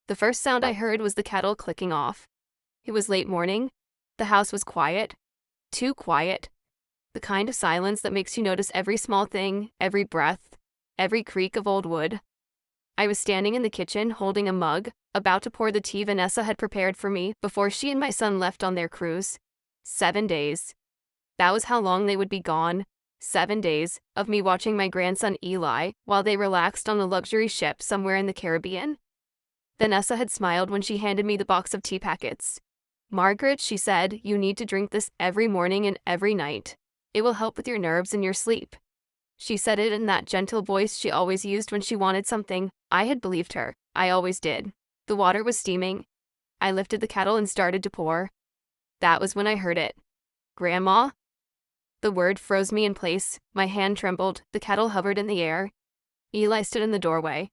The first sound I heard was the kettle clicking off. It was late morning. The house was quiet. Too quiet. The kind of silence that makes you notice every small thing, every breath, every creak of old wood. I was standing in the kitchen holding a mug, about to pour the tea Vanessa had prepared for me before she and my son left on their cruise. 7 days. That was how long they would be gone. 7 days of me watching my grandson Eli while they relaxed on a luxury ship somewhere in the Caribbean. Vanessa had smiled when she handed me the box of tea packets. "Margaret," she said, "you need to drink this every morning and every night. It will help with your nerves and your sleep." She said it in that gentle voice she always used when she wanted something. I had believed her. I always did. The water was steaming. I lifted the kettle and started to pour. That was when I heard it. "Grandma?" The word froze me in place. My hand trembled. The kettle hovered in the air. Eli stood in the doorway.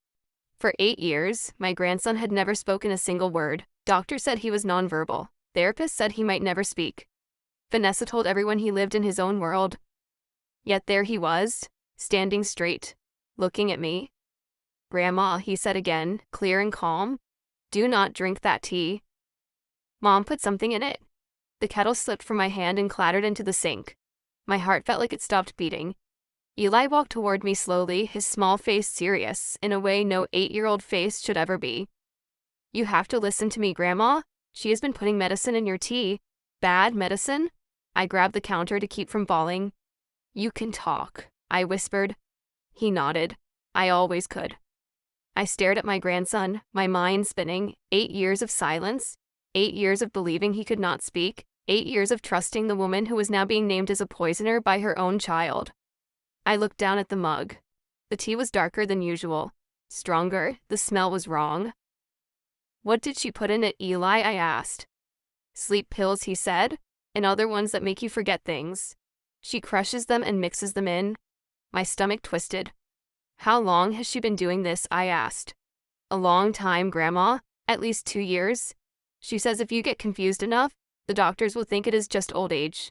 For 8 years, my grandson had never spoken a single word. Doctors said he was nonverbal. Therapists said he might never speak. Vanessa told everyone he lived in his own world. Yet there he was, standing straight, looking at me. "Grandma," he said again, clear and calm, "do not drink that tea." "Mom put something in it." The kettle slipped from my hand and clattered into the sink. My heart felt like it stopped beating. Eli walked toward me slowly, his small face serious, in a way no 8-year-old face should ever be. "You have to listen to me, Grandma. She has been putting medicine in your tea." "Bad medicine?" I grabbed the counter to keep from falling. "You can talk," I whispered. He nodded. I always could. I stared at my grandson, my mind spinning. 8 years of silence. 8 years of believing he could not speak. 8 years of trusting the woman who was now being named as a poisoner by her own child. I looked down at the mug. The tea was darker than usual. Stronger. The smell was wrong. "What did she put in it, Eli?" I asked. "Sleep pills," he said, "and other ones that make you forget things. She crushes them and mixes them in." My stomach twisted. "How long has she been doing this?" I asked. "A long time, Grandma. At least 2 years. She says if you get confused enough, the doctors will think it is just old age."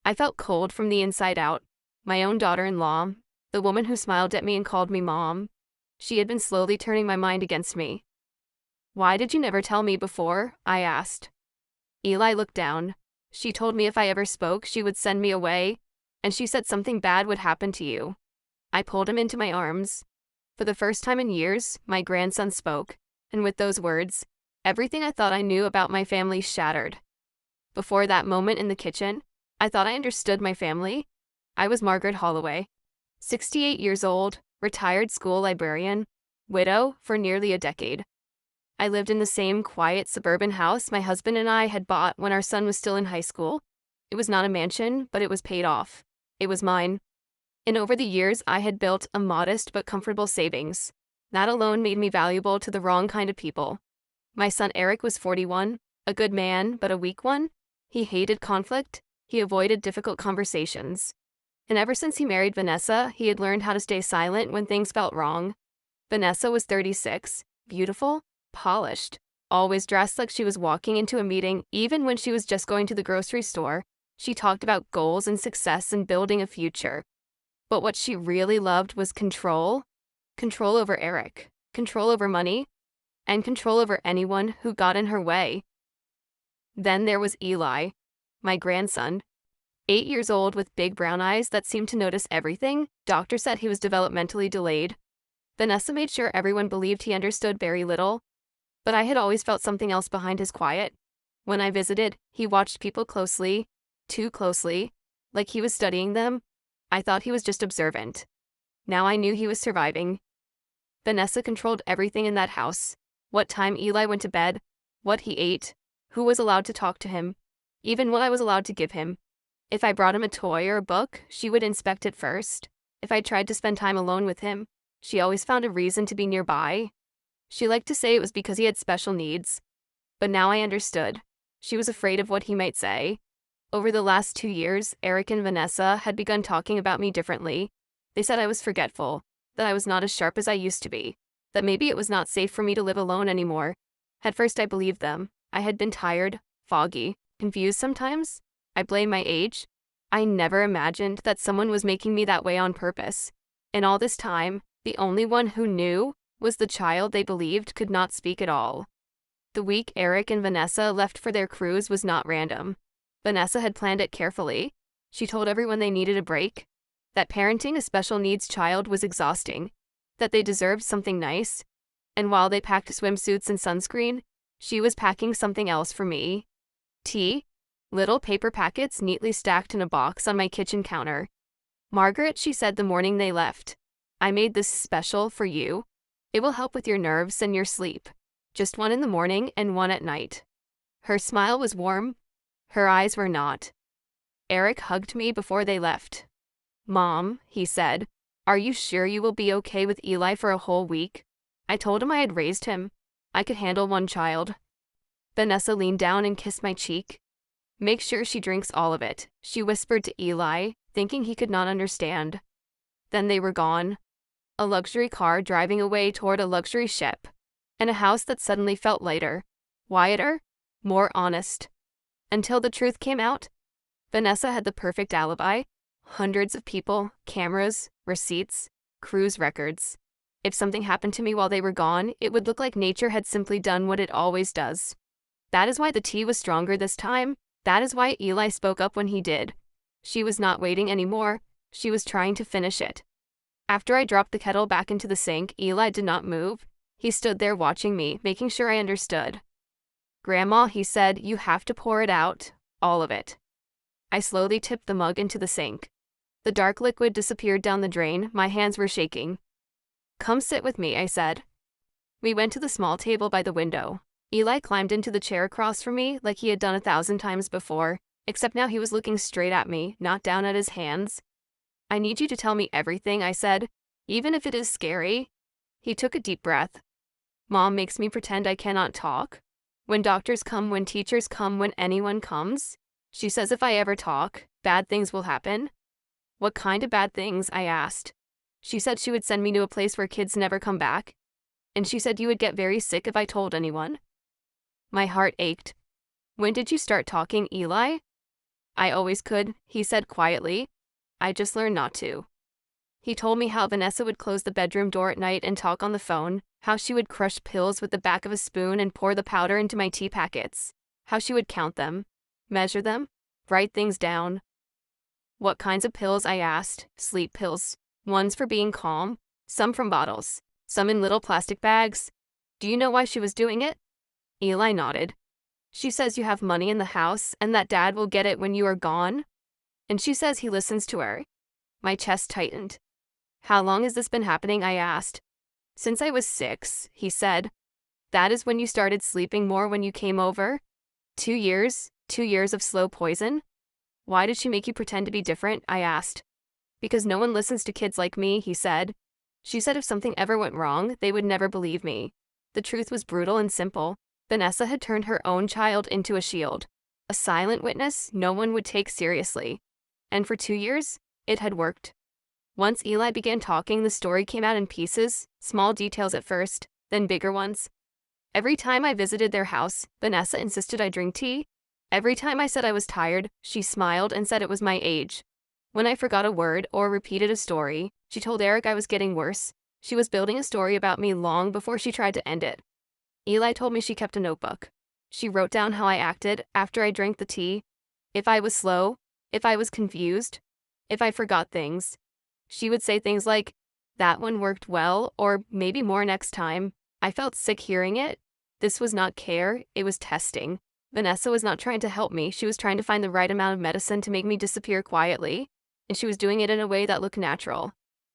I felt cold from the inside out. My own daughter-in-law, the woman who smiled at me and called me Mom. She had been slowly turning my mind against me. "Why did you never tell me before?" I asked. Eli looked down. "She told me if I ever spoke, she would send me away, and she said something bad would happen to you." I pulled him into my arms. For the first time in years, my grandson spoke, and with those words, everything I thought I knew about my family shattered. Before that moment in the kitchen, I thought I understood my family. I was Margaret Holloway, 68 years old, retired school librarian, widow for nearly a decade. I lived in the same quiet suburban house my husband and I had bought when our son was still in high school. It was not a mansion, but it was paid off. It was mine. And over the years, I had built a modest but comfortable savings. That alone made me valuable to the wrong kind of people. My son Eric was 41, a good man, but a weak one. He hated conflict. He avoided difficult conversations. And ever since he married Vanessa, he had learned how to stay silent when things felt wrong. Vanessa was 36, beautiful, polished, always dressed like she was walking into a meeting, even when she was just going to the grocery store. She talked about goals and success and building a future. But what she really loved was control. Control over Eric, control over money, and control over anyone who got in her way. Then there was Eli, my grandson. 8 years old with big brown eyes that seemed to notice everything. Doctor said he was developmentally delayed. Vanessa made sure everyone believed he understood very little. But I had always felt something else behind his quiet. When I visited, he watched people closely, too closely, like he was studying them. I thought he was just observant. Now I knew he was surviving. Vanessa controlled everything in that house. What time Eli went to bed, what he ate, who was allowed to talk to him, even what I was allowed to give him. If I brought him a toy or a book, she would inspect it first. If I tried to spend time alone with him, she always found a reason to be nearby. She liked to say it was because he had special needs. But now I understood. She was afraid of what he might say. Over the last 2 years, Eric and Vanessa had begun talking about me differently. They said I was forgetful, that I was not as sharp as I used to be, that maybe it was not safe for me to live alone anymore. At first I believed them. I had been tired, foggy, confused sometimes. I blamed my age. I never imagined that someone was making me that way on purpose. And all this time, the only one who knew was the child they believed could not speak at all. The week Eric and Vanessa left for their cruise was not random. Vanessa had planned it carefully. She told everyone they needed a break, that parenting a special needs child was exhausting, that they deserved something nice, and while they packed swimsuits and sunscreen, she was packing something else for me. Tea, little paper packets neatly stacked in a box on my kitchen counter. Margaret, she said the morning they left, I made this special for you. It will help with your nerves and your sleep. Just one in the morning and one at night. Her smile was warm. Her eyes were not. Eric hugged me before they left. Mom, he said, are you sure you will be okay with Eli for a whole week? I told him I had raised him. I could handle one child. Vanessa leaned down and kissed my cheek. Make sure she drinks all of it, she whispered to Eli, thinking he could not understand. Then they were gone. A luxury car driving away toward a luxury ship, and a house that suddenly felt lighter, quieter, more honest. Until the truth came out, Vanessa had the perfect alibi. Hundreds of people, cameras, receipts, cruise records. If something happened to me while they were gone, it would look like nature had simply done what it always does. That is why the tea was stronger this time. That is why Eli spoke up when he did. She was not waiting anymore. She was trying to finish it. After I dropped the kettle back into the sink, Eli did not move. He stood there watching me, making sure I understood. Grandma, he said, you have to pour it out, all of it. I slowly tipped the mug into the sink. The dark liquid disappeared down the drain. My hands were shaking. Come sit with me, I said. We went to the small table by the window. Eli climbed into the chair across from me like he had done 1,000 times before, except now he was looking straight at me, not down at his hands. I need you to tell me everything, I said, even if it is scary. He took a deep breath. Mom makes me pretend I cannot talk. When doctors come, when teachers come, when anyone comes, she says if I ever talk, bad things will happen. What kind of bad things? I asked. She said she would send me to a place where kids never come back. And she said you would get very sick if I told anyone. My heart ached. When did you start talking, Eli? I always could, he said quietly. I just learned not to. He told me how Vanessa would close the bedroom door at night and talk on the phone, how she would crush pills with the back of a spoon and pour the powder into my tea packets, how she would count them, measure them, write things down. What kinds of pills? I asked. Sleep pills. Ones for being calm, some from bottles, some in little plastic bags. Do you know why she was doing it? Eli nodded. She says you have money in the house and that Dad will get it when you are gone. And she says he listens to her. My chest tightened. How long has this been happening? I asked. Since I was 6, he said. That is when you started sleeping more when you came over? 2 years? 2 years of slow poison? Why did she make you pretend to be different? I asked. Because no one listens to kids like me, he said. She said if something ever went wrong, they would never believe me. The truth was brutal and simple. Vanessa had turned her own child into a shield. A silent witness no one would take seriously. And for 2 years, it had worked. Once Eli began talking, the story came out in pieces, small details at first, then bigger ones. Every time I visited their house, Vanessa insisted I drink tea. Every time I said I was tired, she smiled and said it was my age. When I forgot a word or repeated a story, she told Eric I was getting worse. She was building a story about me long before she tried to end it. Eli told me she kept a notebook. She wrote down how I acted after I drank the tea. If I was slow, if I was confused, if I forgot things. She would say things like, that one worked well, or maybe more next time. I felt sick hearing it. This was not care, it was testing. Vanessa was not trying to help me, she was trying to find the right amount of medicine to make me disappear quietly. And she was doing it in a way that looked natural.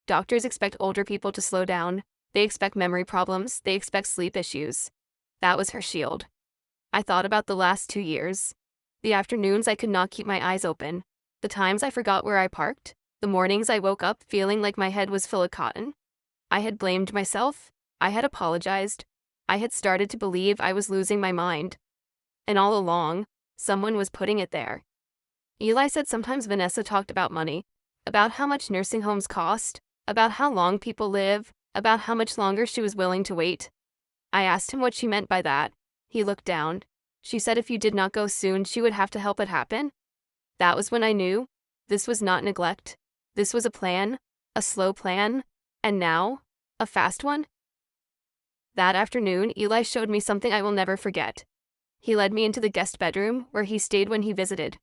Doctors expect older people to slow down. They expect memory problems. They expect sleep issues. That was her shield. I thought about the last 2 years. The afternoons I could not keep my eyes open. The times I forgot where I parked. The mornings I woke up feeling like my head was full of cotton. I had blamed myself. I had apologized. I had started to believe I was losing my mind. And all along, someone was putting it there. Eli said sometimes Vanessa talked about money, about how much nursing homes cost, about how long people live, about how much longer she was willing to wait. I asked him what she meant by that. He looked down. She said if you did not go soon, she would have to help it happen. That was when I knew. This was not neglect. This was a plan, a slow plan, and now, a fast one. That afternoon, Eli showed me something I will never forget. He led me into the guest bedroom, where he stayed when he visited.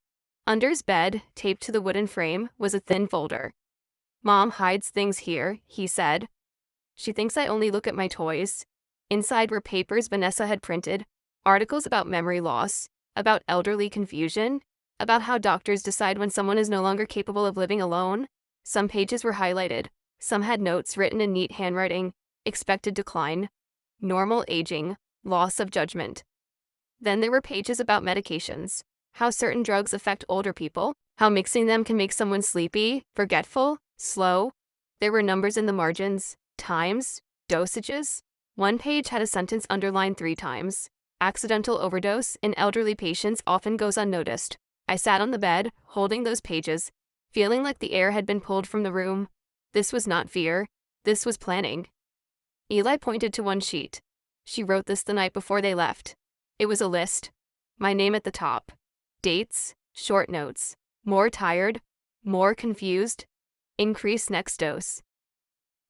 Under his bed, taped to the wooden frame, was a thin folder. "Mom hides things here," he said. "She thinks I only look at my toys." Inside were papers Vanessa had printed, articles about memory loss, about elderly confusion, about how doctors decide when someone is no longer capable of living alone. Some pages were highlighted. Some had notes written in neat handwriting: expected decline, normal aging, loss of judgment. Then there were pages about medications, how certain drugs affect older people, how mixing them can make someone sleepy, forgetful, slow. There were numbers in the margins, times, dosages. One page had a sentence underlined 3 times. "Accidental overdose in elderly patients often goes unnoticed." I sat on the bed, holding those pages, feeling like the air had been pulled from the room. This was not fear. This was planning. Eli pointed to one sheet. "She wrote this the night before they left." It was a list. My name at the top. Dates, short notes. More tired, more confused. Increase next dose.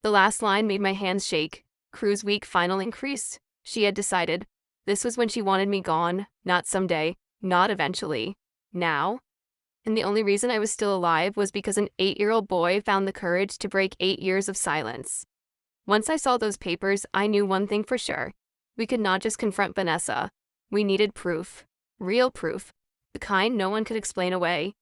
The last line made my hands shake. Cruise week final increase. She had decided. This was when she wanted me gone, not someday, not eventually. Now? And the only reason I was still alive was because an 8-year-old boy found the courage to break 8 years of silence. Once I saw those papers, I knew one thing for sure. We could not just confront Vanessa. We needed proof. Real proof. The kind no one could explain away.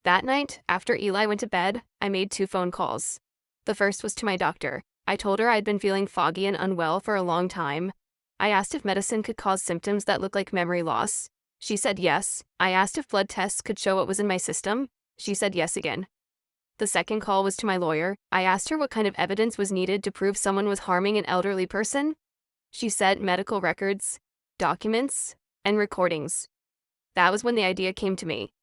That night, after Eli went to bed, I made 2 phone calls. The first was to my doctor. I told her I'd been feeling foggy and unwell for a long time. I asked if medicine could cause symptoms that look like memory loss. She said yes. I asked if blood tests could show what was in my system. She said yes again. The second call was to my lawyer. I asked her what kind of evidence was needed to prove someone was harming an elderly person. She said medical records, documents, and recordings. That was when the idea came to me.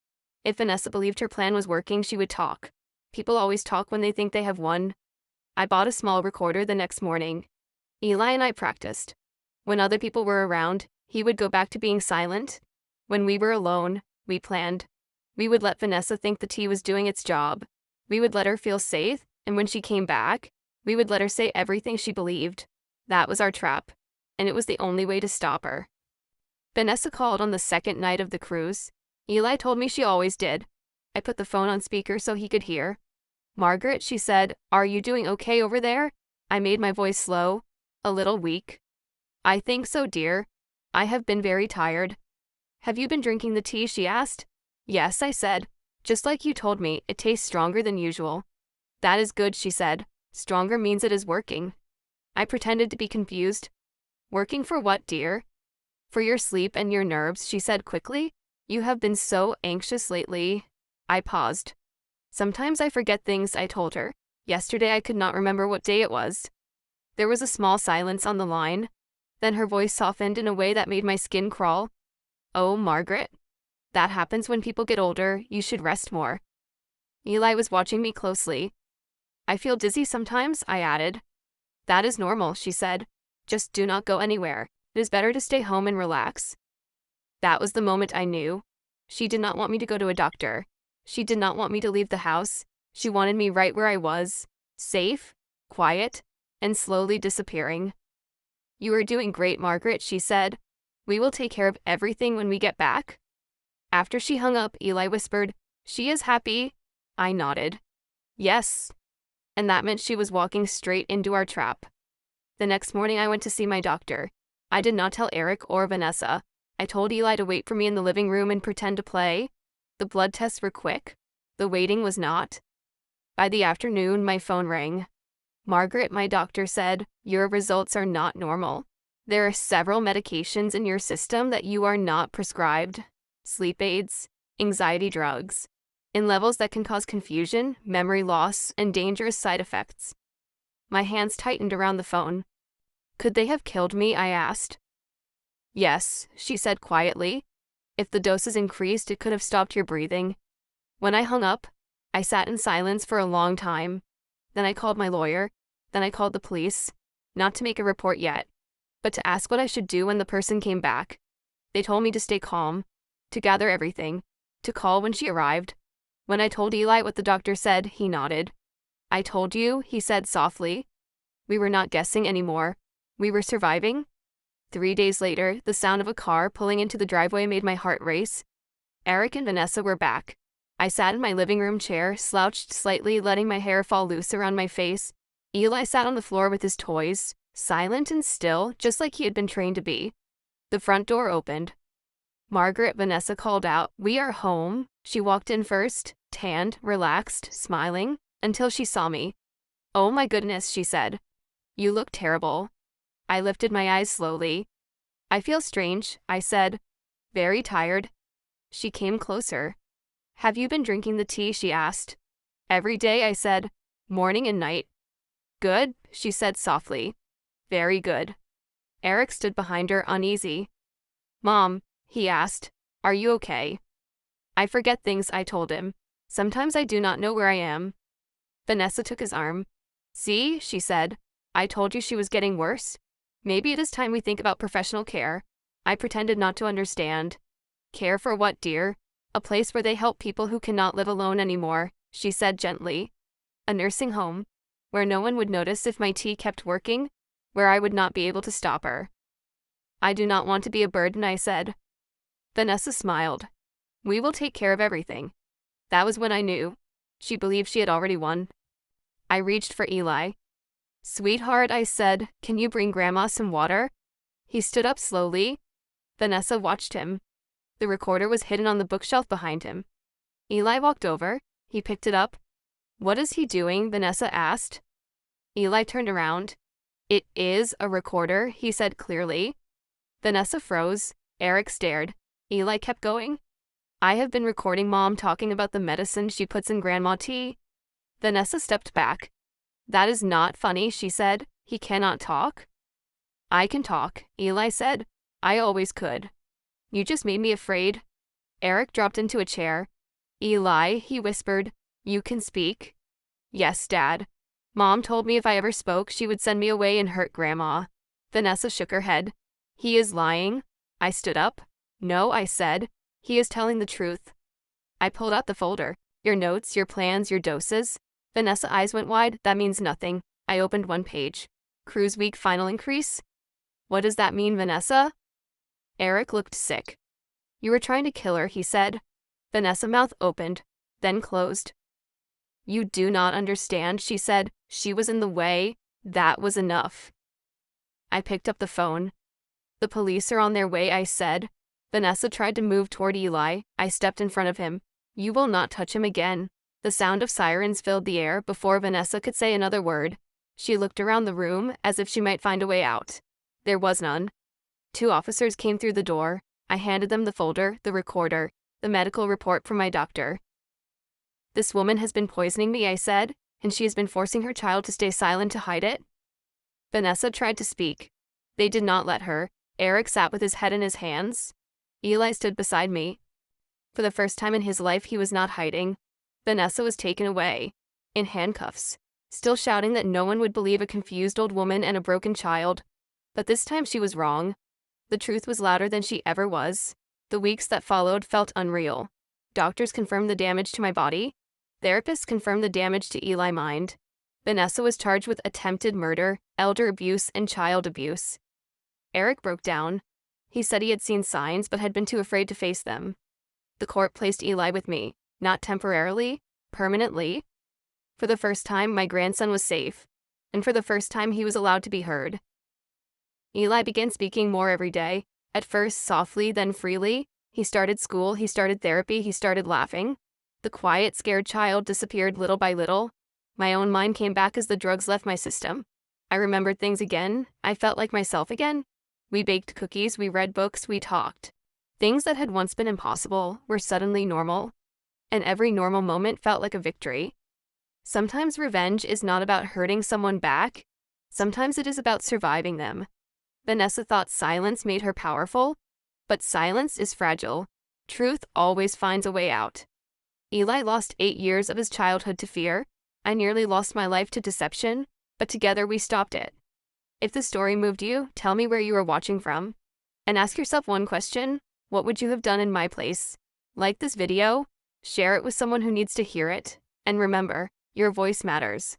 If Vanessa believed her plan was working, she would talk. People always talk when they think they have won. I bought a small recorder the next morning. Eli and I practiced. When other people were around, he would go back to being silent. When we were alone, we planned. We would let Vanessa think the tea was doing its job. We would let her feel safe, and when she came back, we would let her say everything she believed. That was our trap, and it was the only way to stop her. Vanessa called on the second night of the cruise. Eli told me she always did. I put the phone on speaker so he could hear. "Margaret," she said, "are you doing okay over there?" I made my voice slow, a little weak. "I think so, dear. I have been very tired." "Have you been drinking the tea?" she asked. "Yes," I said. "Just like you told me, it tastes stronger than usual." "That is good," she said. "Stronger means it is working." I pretended to be confused. "Working for what, dear?" "For your sleep and your nerves," she said quickly. "You have been so anxious lately." I paused. "Sometimes I forget things," I told her. Yesterday I could not remember what day it was. There was a small silence on the line. Then her voice softened in a way that made my skin crawl. "Oh, Margaret. That happens when people get older. You should rest more." Eli was watching me closely. "I feel dizzy sometimes," I added. "That is normal," she said. "Just do not go anywhere. It is better to stay home and relax." That was the moment I knew. She did not want me to go to a doctor. She did not want me to leave the house. She wanted me right where I was, safe, quiet, and slowly disappearing. "You are doing great, Margaret," she said. "We will take care of everything when we get back." After she hung up, Eli whispered, "She is happy." I nodded. Yes. And that meant she was walking straight into our trap. The next morning I went to see my doctor. I did not tell Eric or Vanessa. I told Eli to wait for me in the living room and pretend to play. The blood tests were quick. The waiting was not. By the afternoon, my phone rang. "Margaret," my doctor said, "your results are not normal. There are several medications in your system that you are not prescribed. Sleep aids, anxiety drugs, in levels that can cause confusion, memory loss, and dangerous side effects." My hands tightened around the phone. "Could they have killed me?" I asked. "Yes," she said quietly. "If the doses increased, it could have stopped your breathing." When I hung up, I sat in silence for a long time. Then I called my lawyer. Then I called the police. Not to make a report yet, but to ask what I should do when the person came back. They told me to stay calm, to gather everything, to call when she arrived. When I told Eli what the doctor said, he nodded. "I told you," he said softly. We were not guessing anymore. We were surviving. 3 days later, the sound of a car pulling into the driveway made my heart race. Eric and Vanessa were back. I sat in my living room chair, slouched slightly, letting my hair fall loose around my face. Eli sat on the floor with his toys, silent and still, just like he had been trained to be. The front door opened. Margaret, Vanessa called out, "We are home." She walked in first, tanned, relaxed, smiling, until she saw me. "Oh my goodness," she said. "You look terrible." I lifted my eyes slowly. "I feel strange," I said. "Very tired." She came closer. "Have you been drinking the tea?" she asked. "Every day," I said. "Morning and night." "Good," she said softly. "Very good." Eric stood behind her, uneasy. "Mom," he asked, "are you okay?" "I forget things," I told him. "Sometimes I do not know where I am." Vanessa took his arm. "See," she said. "I told you she was getting worse. Maybe it is time we think about professional care." I pretended not to understand. "Care for what, dear?" "A place where they help people who cannot live alone anymore," she said gently. "A nursing home, where no one would notice if my tea kept working, where I would not be able to stop her." "I do not want to be a burden," I said. Vanessa smiled. "We will take care of everything." That was when I knew. She believed she had already won. I reached for Eli. "Sweetheart," I said, "can you bring Grandma some water?" He stood up slowly. Vanessa watched him. The recorder was hidden on the bookshelf behind him. Eli walked over. He picked it up. "What is he doing?" Vanessa asked. Eli turned around. "It is a recorder," he said clearly. Vanessa froze. Eric stared. Eli kept going. "I have been recording Mom talking about the medicine she puts in Grandma tea." Vanessa stepped back. "That is not funny," she said. "He cannot talk." "I can talk," Eli said. "I always could. You just made me afraid." Eric dropped into a chair. "Eli," he whispered, "you can speak?" "Yes, Dad. Mom told me if I ever spoke, she would send me away and hurt Grandma." Vanessa shook her head. "He is lying." I stood up. "No," I said. "He is telling the truth." I pulled out the folder. "Your notes, your plans, your doses." Vanessa's eyes went wide. "That means nothing." I opened one page. "Cruise week final increase." "What does that mean, Vanessa?" Eric looked sick. "You were trying to kill her," he said. Vanessa's mouth opened, then closed. "You do not understand," she said. "She was in the way. That was enough." I picked up the phone. "The police are on their way," I said. Vanessa tried to move toward Eli. I stepped in front of him. "You will not touch him again." The sound of sirens filled the air before Vanessa could say another word. She looked around the room as if she might find a way out. There was none. 2 officers came through the door. I handed them the folder, the recorder, the medical report from my doctor. "This woman has been poisoning me," I said, "and she has been forcing her child to stay silent to hide it." Vanessa tried to speak. They did not let her. Eric sat with his head in his hands. Eli stood beside me. For the first time in his life, he was not hiding. Vanessa was taken away, in handcuffs, still shouting that no one would believe a confused old woman and a broken child. But this time she was wrong. The truth was louder than she ever was. The weeks that followed felt unreal. Doctors confirmed the damage to my body. Therapists confirmed the damage to Eli's mind. Vanessa was charged with attempted murder, elder abuse, and child abuse. Eric broke down. He said he had seen signs but had been too afraid to face them. The court placed Eli with me, not temporarily, permanently. For the first time, my grandson was safe, and for the first time, he was allowed to be heard. Eli began speaking more every day, at first softly, then freely. He started school, he started therapy, he started laughing. The quiet, scared child disappeared little by little. My own mind came back as the drugs left my system. I remembered things again. I felt like myself again. We baked cookies, we read books, we talked. Things that had once been impossible were suddenly normal, and every normal moment felt like a victory. Sometimes revenge is not about hurting someone back. Sometimes it is about surviving them. Vanessa thought silence made her powerful, but silence is fragile. Truth always finds a way out. Eli lost 8 years of his childhood to fear. I nearly lost my life to deception, but together we stopped it. If the story moved you, tell me where you are watching from. And ask yourself one question: what would you have done in my place? Like this video, share it with someone who needs to hear it, and remember, your voice matters.